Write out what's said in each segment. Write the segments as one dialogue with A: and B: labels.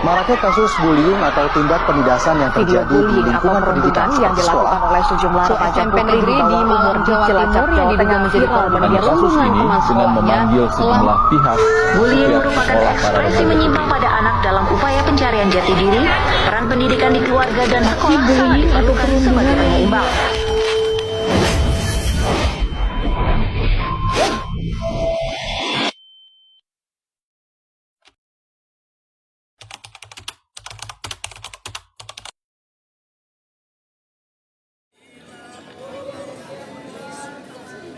A: Maraknya kasus bullying atau tindak penindasan yang terjadi di lingkungan pendidikan
B: yang dilakukan oleh sejumlah remaja putri di bawah umur di Cilacap, Jawa Tengah menjadi korban
C: kasus ini dengan memanggil sejumlah pihak.
D: Bullying merupakan ekspresi menyimpang pada anak dalam upaya pencarian jati diri, peran pendidikan di keluarga dan sekolah sangat diperlukan sebagai penyeimbang.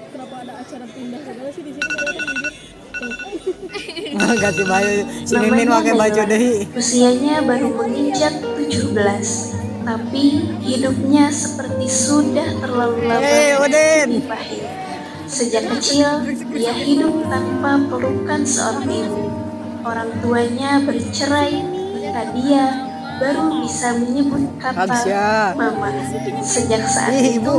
E: Kenapa ada acara pindah segala sih di sini?
F: Ganti baju, si Mimin pakai baju deh.
G: Usianya baru menginjak 17, tapi hidupnya seperti sudah terlalu lama di pahit. Sejak kecil, dia hidup tanpa pelukan seorang ibu. Orang tuanya bercerai, maka dia baru bisa menyebut kata mama. Sejak saat itu,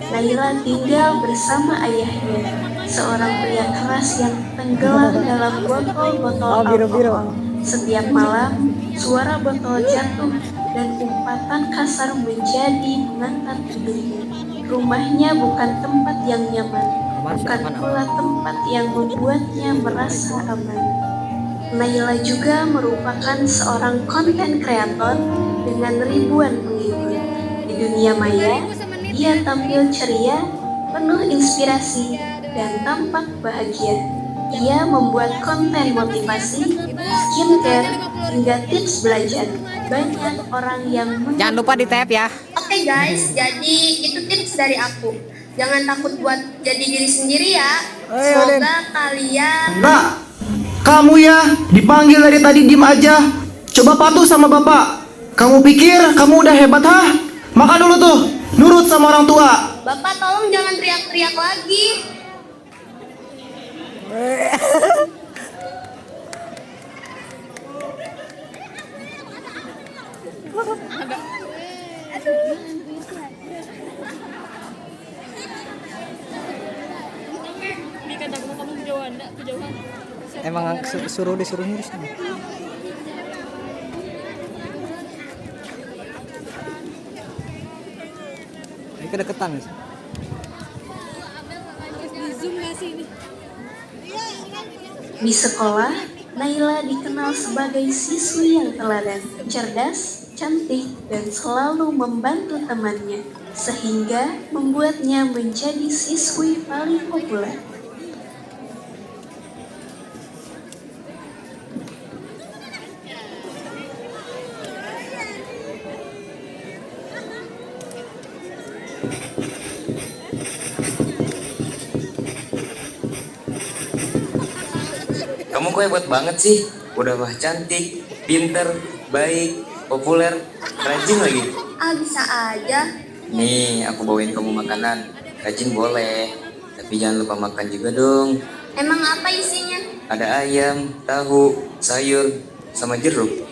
G: Naila tinggal bersama ayahnya, seorang pria keras yang tenggelam dalam botol-botol alkohol. Setiap malam, suara botol jatuh dan umpatan kasar menjadi pengantar tidurnya. Rumahnya bukan tempat yang nyaman, bukan pula tempat yang membuatnya merasa aman. Naila juga merupakan seorang konten kreator dengan ribuan pengikut. Di dunia maya, dia tampil ceria, penuh inspirasi, dan tampak bahagia. Ia membuat konten motivasi, skincare, hingga tips belajar. Banyak orang yang
F: Jangan lupa di tap ya.
H: Oke guys, jadi itu tips dari aku. Jangan takut buat jadi diri sendiri ya. Semoga kalian...
I: Nak, kamu ya dipanggil dari tadi diem aja. Coba patuh sama bapak. Kamu pikir kamu udah hebat hah? Makan dulu tuh, nurut sama orang tua.
H: Bapak tolong jangan teriak-teriak lagi.
F: Emang disuruh ngurus. Ini kedeketan nih.
G: Di sekolah, Naila dikenal sebagai siswi yang teladan, cerdas, cantik, dan selalu membantu temannya, sehingga membuatnya menjadi siswi paling populer.
J: Kamu kok hebat banget sih, udah mah cantik, pinter, baik, populer, rajin lagi.
H: Bisa aja.
J: Nih, aku bawain kamu makanan, rajin boleh, tapi jangan lupa makan juga dong.
H: Emang apa isinya?
J: Ada ayam, tahu, sayur, sama jeruk.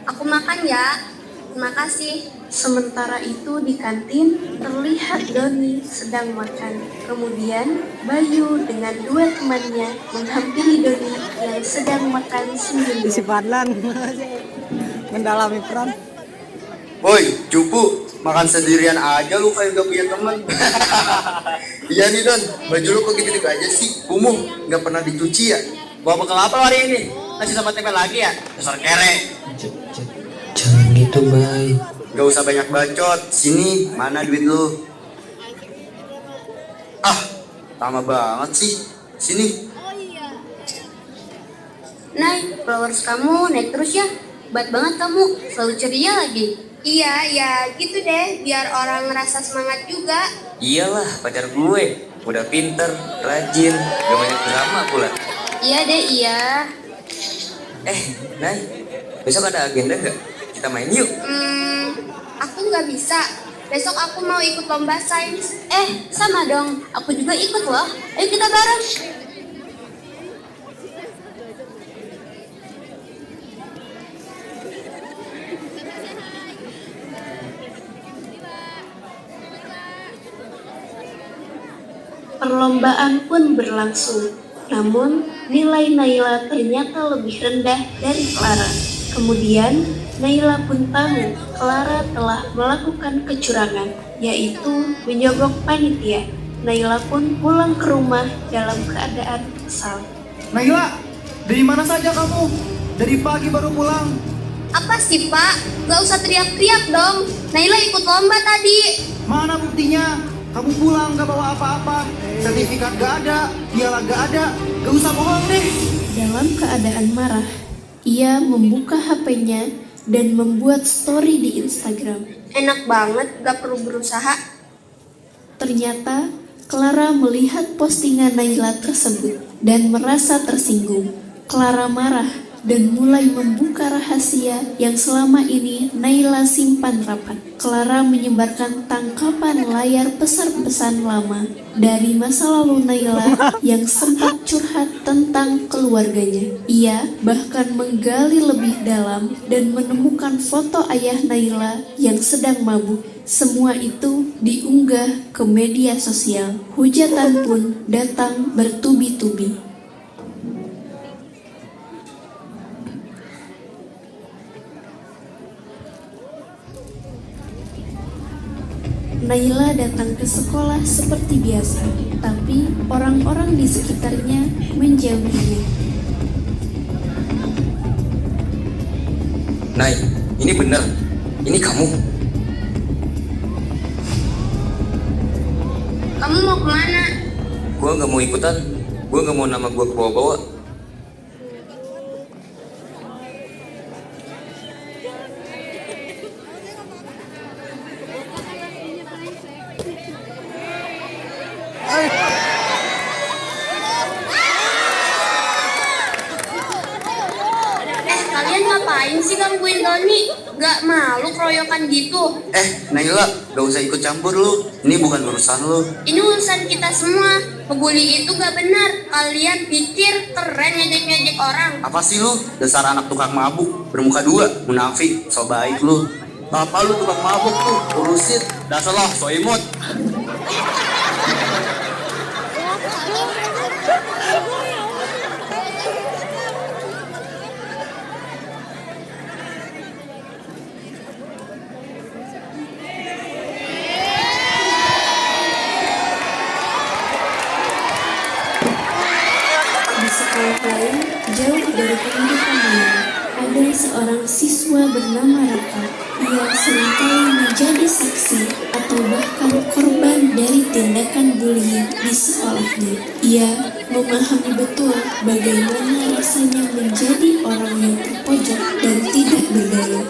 H: Aku makan ya. Terima kasih.
G: Sementara itu di kantin terlihat Doni sedang makan. Kemudian Bayu dengan dua temannya menghampiri Doni yang sedang makan sendirian.
F: Si Fadlan mendalami peran.
I: Woi, cupu, makan sendirian aja lu kayak gak punya teman. Iya nih Don, baju lu kok gitu-gitu aja sih, kumuh, gak pernah dicuci ya. Bawa bekal apa hari ini? Nasi sama tempe lagi ya? Dasar kere.
J: Jangan gitu, Bay.
I: Gak usah banyak bacot, sini, mana duit lu? Ah, lama banget sih, sini.
H: Nay, followers kamu naik terus ya. Hebat banget kamu, selalu ceria lagi. Iya, ya gitu deh, biar orang ngerasa semangat juga.
J: Iyalah, pacar gue. Udah pinter, rajin, gak banyak drama pula.
H: Iya deh, iya.
J: Nay, besok ada agenda gak? Kita main yuk.
H: Aku nggak bisa. Besok aku mau ikut lomba sains. Sama dong. Aku juga ikut loh. Ayo kita bareng.
G: Perlombaan pun berlangsung. Namun, nilai Naila ternyata lebih rendah dari Clara. Kemudian, Naila pun tahu Clara telah melakukan kecurangan, yaitu menyogok panitia. Naila pun pulang ke rumah dalam keadaan kesal.
K: Naila, dari mana saja kamu? Dari pagi baru pulang.
H: Apa sih Pak? Gak usah teriak-teriak dong. Naila ikut lomba tadi.
K: Mana buktinya? Kamu pulang gak bawa apa-apa. Sertifikat gak ada, piala gak ada. Gak usah bohong deh.
G: Dalam keadaan marah, ia membuka HP-nya dan membuat story di Instagram.
H: Enak banget, gak perlu berusaha.
G: Ternyata, Clara melihat postingan Naila tersebut dan merasa tersinggung. Clara marah dan mulai membuka rahasia yang selama ini Naila simpan rapat. Clara menyebarkan tangkapan layar pesan-pesan lama dari masa lalu Naila yang sempat curhat tentang keluarganya. Ia bahkan menggali lebih dalam dan menemukan foto ayah Naila yang sedang mabuk. Semua itu diunggah ke media sosial. Hujatan pun datang bertubi-tubi. Naila datang ke sekolah seperti biasa, tapi orang-orang di sekitarnya menjauhinya.
J: Nay, ini bener. Ini kamu.
H: Kamu mau kemana?
J: Gua nggak mau ikutan. Gua nggak mau nama gua kebawa-bawa.
H: Kalian ngapain sih gangguin Doni? Gak malu keroyokan gitu?
I: Naila, gak usah ikut campur lu. Ini bukan urusan lu.
H: Ini urusan kita semua. Ngebully itu gak benar. Kalian pikir keren ngejek-ngejek orang.
I: Apa sih lu? Dasar anak tukang mabuk, bermuka dua, munafik, so baik lu. Bapak lu tukang mabuk tuh, urusin. Dasar lo, so imut.
G: Lain, jauh dari kehidupan Naila, ada seorang siswa bernama Raka. Ia seringkali menjadi saksi atau bahkan korban dari tindakan bullying di sekolahnya. Ia memahami betul bagaimana rasanya menjadi orang yang terpojok dan tidak berdaya.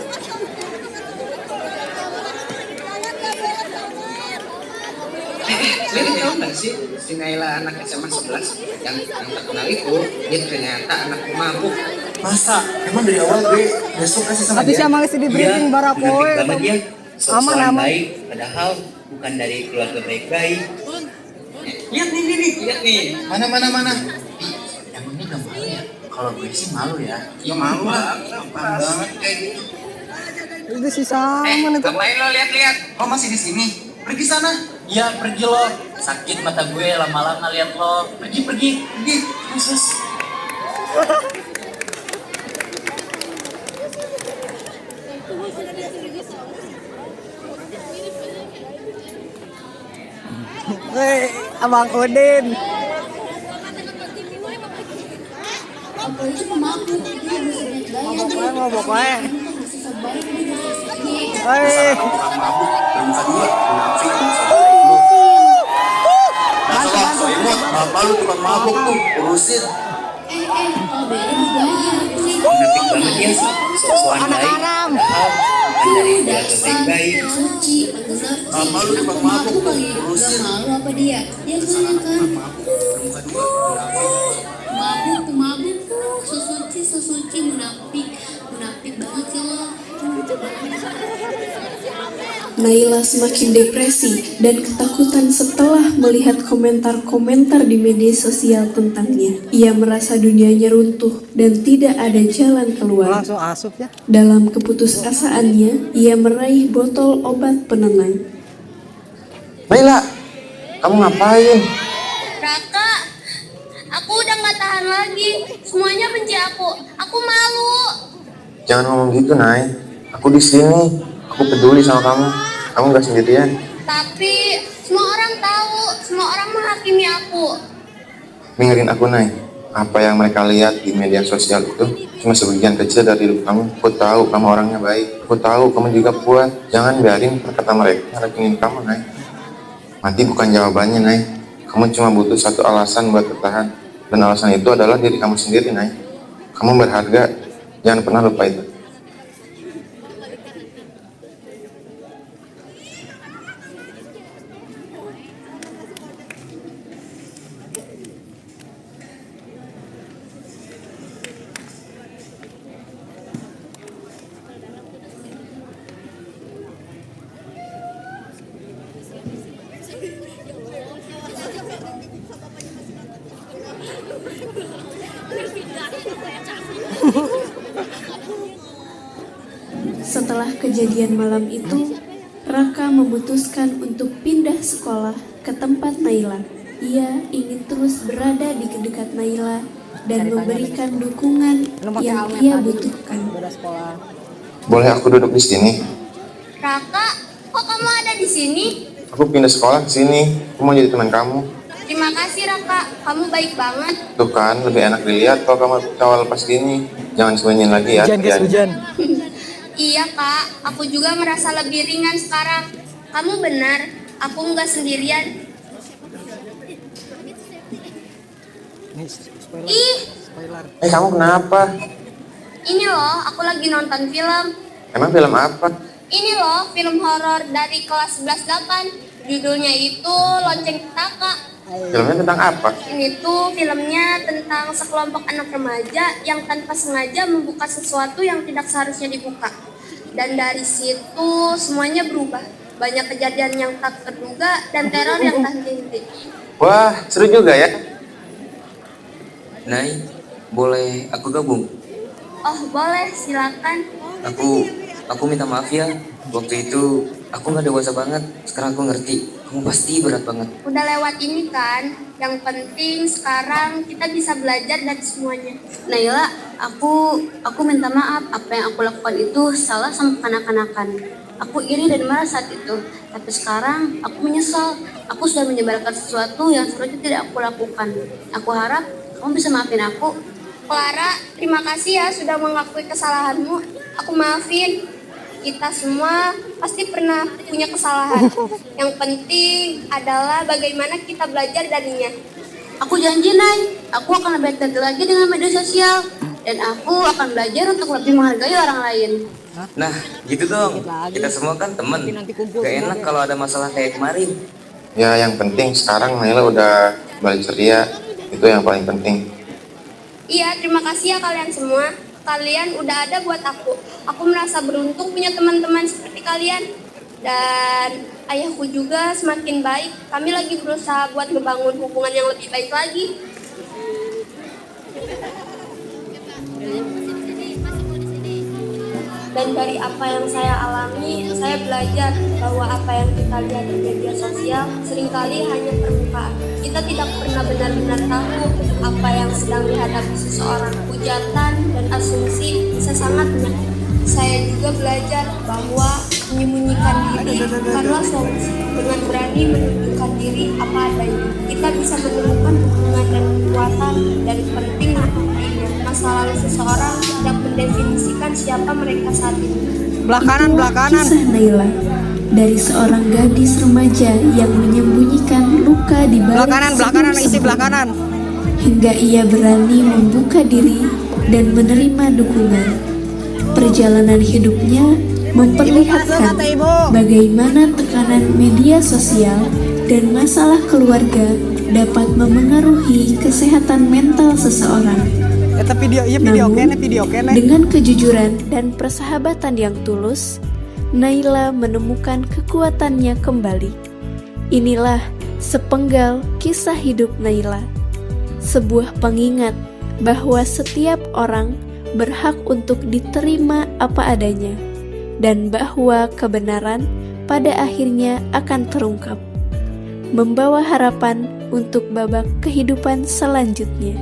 F: Kalian tahu nggak sih si Naila anak SMA 11 yang terkenal itu dia ternyata anak mabuk.
I: Masa? Emang dari awal gue gak suka sih sama
F: Tapi
I: dia?
F: sama si di briefing barapoe.
J: Banget dia.
F: Aman.
J: Baik, padahal bukan dari keluarga baik-baik.
F: Lihat nih.
I: Mana? Emangnya gak malu ya? Kalau gue sih malu ya.
F: Ya malu lah.
I: Banget kayak gitu.
F: Itu si sama nih.
J: Ngapain lo lihat-lihat?
I: Oh masih di sini? Pergi sana.
J: Iya, pergi lo. Sakit mata gue lama-lama lihat lo. Pergi.
I: Khusus.
F: Abang Udin. Pokoknya.
I: Tukang mabuk, bermuka dua, munafik, so baik lu. Dasar lo, so imut. Bapak lu tukang mabuk tuh, urusin.
J: Munafik banget dia. So-soan baik, padahal bukan dari keluarga baik-baik.
I: Bapak lu tukang mabuk tuh, urusin.
H: Apa dia? Ya kan?
I: Bermuka dua, munafik.
H: Mabuk, sesuci, munafik banget sih lo.
G: Naila semakin depresi dan ketakutan setelah melihat komentar-komentar di media sosial tentangnya. Ia merasa dunianya runtuh dan tidak ada jalan keluar.
F: Langsung asup ya.
G: Dalam keputusasaannya, ia meraih botol obat penenang.
I: Naila, kamu ngapain?
H: Raka, aku udah gak tahan lagi. Semuanya benci aku. Aku malu.
I: Jangan ngomong gitu, Nay. Aku di sini. Aku peduli sama kamu. Kamu gak sendirian.
H: Tapi semua orang tahu, semua orang menghakimi aku.
I: Dengerin aku, Nay. Apa yang mereka lihat di media sosial itu cuma sebagian kecil dari hidup kamu. Aku tahu kamu orangnya baik. Aku tahu kamu juga kuat. Jangan biarin perkata mereka ngeracunin kamu, Nay. Mati bukan jawabannya, Nay. Kamu cuma butuh satu alasan buat bertahan. Dan alasan itu adalah diri kamu sendiri, Nay. Kamu berharga. Jangan pernah lupa itu.
G: Setelah kejadian malam itu, Raka memutuskan untuk pindah sekolah ke tempat Naila. Ia ingin terus berada di dekat Naila dan memberikan dukungan yang ia butuhkan.
I: Boleh aku duduk di sini?
H: Raka, kok kamu ada di sini?
I: Aku pindah sekolah ke sini. Aku mau jadi teman kamu.
H: Terima kasih Raka, kamu baik banget.
I: Tuh kan, lebih enak dilihat kalau kamu kawal lepas gini. Jangan sembunyiin lagi ya.
A: Hujan.
H: Iya kak, aku juga merasa lebih ringan sekarang. Kamu benar, aku nggak sendirian. Ih,
I: Kamu kenapa?
H: ini loh, aku lagi nonton film.
I: Emang film apa?
H: Ini loh, film horor dari kelas 11-8. Judulnya itu Lonceng Petaka.
I: Filmnya tentang apa?
H: Ini tuh filmnya tentang sekelompok anak remaja yang tanpa sengaja membuka sesuatu yang tidak seharusnya dibuka. Dan dari situ semuanya berubah. Banyak kejadian yang tak terduga dan teror yang tak henti.
I: Wah, seru juga ya.
J: Nay, boleh aku gabung?
H: Oh boleh, silakan.
J: Aku minta maaf ya. Waktu itu aku nggak dewasa banget. Sekarang aku ngerti. Kamu pasti berat banget.
H: Udah lewat ini kan. Yang penting sekarang kita bisa belajar dari semuanya.
G: Naila, aku minta maaf. Apa yang aku lakukan itu salah sama kanak-kanakan. Aku iri dan marah saat itu. Tapi sekarang aku menyesal. Aku sudah menyebarkan sesuatu yang seharusnya tidak aku lakukan. Aku harap kamu bisa maafin aku.
H: Clara, terima kasih ya sudah mengakui kesalahanmu. Aku maafin. Kita semua pasti pernah punya kesalahan. Yang penting adalah bagaimana kita belajar darinya.
G: Aku janji, Nay, aku akan lebih hati-hati lagi dengan media sosial. Dan aku akan belajar untuk lebih menghargai orang lain.
J: Nah, gitu dong. Kita semua kan temen. Gak enak kalau ada masalah kayak kemarin.
I: Ya, yang penting sekarang Naila udah balik ceria. Itu yang paling penting.
H: Iya, terima kasih ya kalian semua. Kalian udah ada buat aku. Aku merasa beruntung punya teman-teman seperti kalian. Dan ayahku juga semakin baik. Kami lagi berusaha buat ngebangun hubungan yang lebih baik lagi. Dan dari apa yang saya alami, saya belajar bahwa apa yang kita lihat di media sosial seringkali hanya permukaan. Kita tidak pernah benar-benar tahu apa yang sedang dihadapi seseorang. Hujatan dan asumsi bisa sangat menyakitkan. Saya juga belajar bahwa menyembunyikan diri bukanlah solusi. Dengan berani menunjukkan diri apa adanya, kita bisa menemukan hubungan dan kekuatan. Dan penting untuk diingat, masa lalu seseorang tidak mendefinisikan siapa mereka saat ini.
B: Belakangan.
G: Kisah Naila, dari seorang gadis remaja yang menyembunyikan luka di balik
B: Belakangan.
G: hingga ia berani membuka diri dan menerima dukungan. Perjalanan hidupnya memperlihatkan bagaimana tekanan media sosial dan masalah keluarga dapat memengaruhi kesehatan mental seseorang. Namun, dengan kejujuran dan persahabatan yang tulus, Naila menemukan kekuatannya kembali. Inilah sepenggal kisah hidup Naila, sebuah pengingat bahwa setiap orang berhak untuk diterima apa adanya, dan bahwa kebenaran pada akhirnya akan terungkap, membawa harapan untuk babak kehidupan selanjutnya.